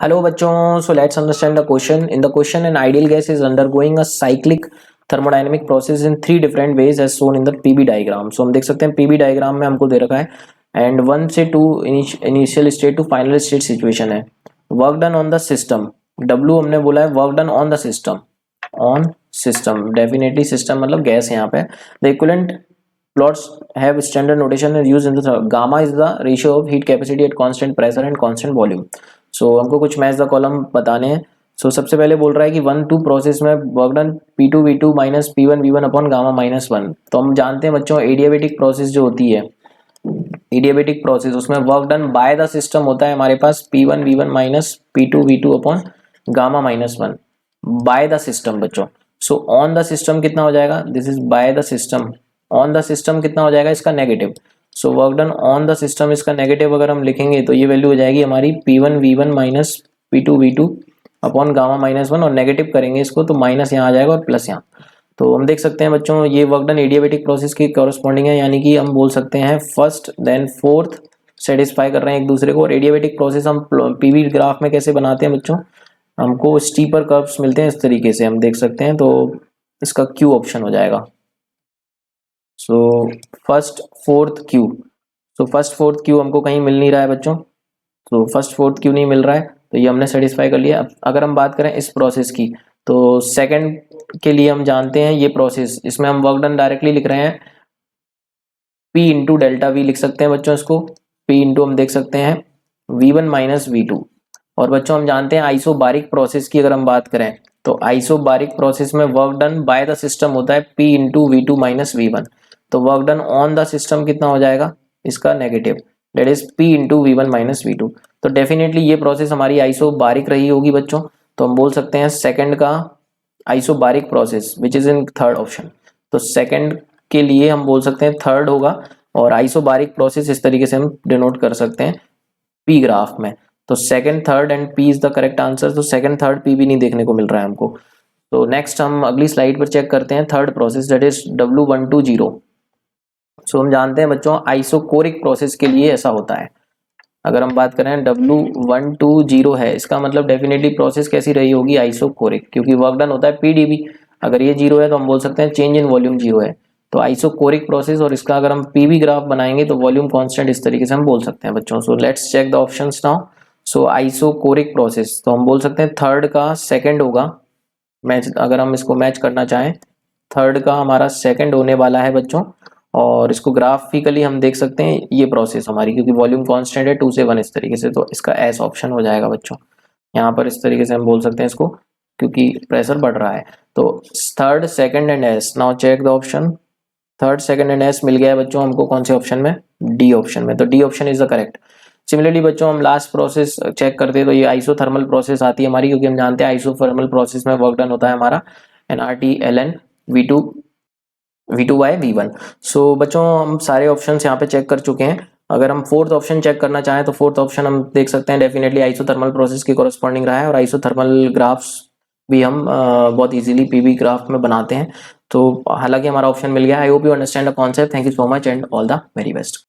Hello बच्चों, so let's understand the question. In the question, an ideal gas is undergoing a cyclic thermodynamic process in three different ways as shown in the PB diagram. So हम देख सकते हैं PB diagram में हमको दे रखा है and 1 से 2 initial state to final state situation है. Work done on the system. W हमने बोला है work done on the system. On system. Definitely system मतलब गैस यहाँ पे. The equivalent plots have standard notation and used in the gamma is the ratio of heat capacity at constant pressure and constant volume. So हमको कुछ match the column बताने हैं. So सबसे पहले बोल रहा है कि 1-2 प्रोसेस में work done P2 V2 minus P1 V1 upon gamma minus 1. तो हम जानते हैं बच्चों एडियाबेटिक प्रोसेस जो होती है, एडियाबेटिक प्रोसेस उसमें work done by the system होता है हमारे पास P1 V1 minus P2 V2 upon gamma minus 1 by the system बच्चों. सो ऑन द सिस्टम कितना हो जाएगा, this is by the system. On the system कितना हो जाएगा इसका negative. So work done on the system इसका नेगेटिव अगर हम लिखेंगे तो ये वैल्यू हो जाएगी हमारी P1 V1 minus P2 V2 upon gamma minus 1 और नेगेटिव करेंगे इसको तो माइनस यहाँ आ जाएगा और प्लस यहाँ. तो हम देख सकते हैं बच्चों ये वर्क डन एडियाबेटिक प्रोसेस की कॉरस्पॉन्डिंग है, यानी कि हम बोल सकते हैं फर्स्ट देन फोर्थ सेटिस्फाई कर रहे हैं एक दूसरे को. और एडियाबेटिक प्रोसेस हम पीवी ग्राफ में कैसे बनाते हैं बच्चों, हमको स्टीपर कर्व्स मिलते हैं इस तरीके से हम देख सकते हैं. तो इसका क्यू ऑप्शन हो जाएगा. So first fourth Q. So first fourth Q हमको कहीं मिल नहीं रहा है बच्चों. तो फर्स्ट फोर्थ क्यू नहीं मिल रहा है तो ये हमने सेटिस्फाई कर लिया. अब अगर हम बात करें इस प्रोसेस की तो सेकंड के लिए हम जानते हैं ये प्रोसेस, इसमें हम वर्क डन डायरेक्टली लिख रहे हैं P इंटू डेल्टा वी लिख सकते हैं बच्चों इसको. P इंटू हम देख सकते हैं V1 माइनस V2. और बच्चों हम जानते हैं आइसोबारिक प्रोसेस की अगर हम बात करें तो आइसोबारिक प्रोसेस में work done by the system होता है P into V2 minus V1. तो work done on the system कितना हो जाएगा इसका negative, that is P into V1 minus V2. तो डेफिनेटली ये प्रोसेस हमारी आइसोबारिक रही होगी बच्चों. तो हम बोल सकते हैं सेकंड का isobaric process which is in third option. तो सेकंड के लिए हम बोल सकते हैं थर्ड होगा और आइसोबारिक प्रोसेस इस तरीके से हम डिनोट कर सकते हैं पी ग्राफ में. तो second third and P is the correct answer. तो सेकंड थर्ड पी भी नहीं देखने को मिल रहा है हमको. तो नेक्स्ट हम अगली स्लाइड पर चेक करते हैं third process that is W120. सो हम जानते हैं बच्चों आइसोकोरिक प्रोसेस के लिए ऐसा होता है. अगर हम बात करें W120 है इसका मतलब डेफिनेटली प्रोसेस कैसी रही होगी आइसोकोरिक, क्योंकि वर्क डन होता है PdV. अगर ये जीरो है तो हम बोल सकते हैं चेंज इन वॉल्यूम जीरो है. तो आइसोकोरिक प्रोसेस और इसका अगर हम पीवी ग्राफ बनाएंगे तो वॉल्यूम कांस्टेंट इस तरीके से हम बोल सकते हैं बच्चों. So let's check the options now. So isochoric process तो हम बोल सकते हैं थर्ड का सेकंड होगा मैच. अगर हम इसको मैच करना चाहें थर्ड का हमारा सेकंड होने वाला है बच्चों. और इसको ग्राफिकली हम देख सकते हैं ये प्रोसेस हमारी, क्योंकि वॉल्यूम कांस्टेंट है 2 से 1 इस तरीके से. तो इसका एस ऑप्शन हो जाएगा बच्चों. यहाँ पर इस तरीके से हम बोल सकते हैं इसको क्योंकि प्रेशर बढ़ रहा है. तो third second and S. Now check the option. Third second and S मिल गया है बच्चों हमको कौन से ऑप्शन में, डी ऑप्शन में. तो D option is the correct. Similarly बच्चों हम लास्ट प्रोसेस चेक करते हैं तो ये आइसोथर्मल प्रोसेस आती है हमारी, क्योंकि हम जानते हैं आइसोथर्मल प्रोसेस में वर्क डन होता है हमारा nRT ln V2 bye V1. सो बच्चों हम सारे ऑप्शन यहाँ पे चेक कर चुके हैं. अगर हम फोर्थ ऑप्शन चेक करना चाहें तो फोर्थ ऑप्शन हम देख सकते हैं डेफिनेटली आइसोथर्मल प्रोसेस के कॉरस्पॉन्डिंग रहा है. और आइसोथर्मल ग्राफ्स भी हम बहुत इजीली पीवी ग्राफ में बनाते हैं. तो हालांकि हमारा ऑप्शन मिल गया. I hope you understand the concept. Thank you so much and all the very best.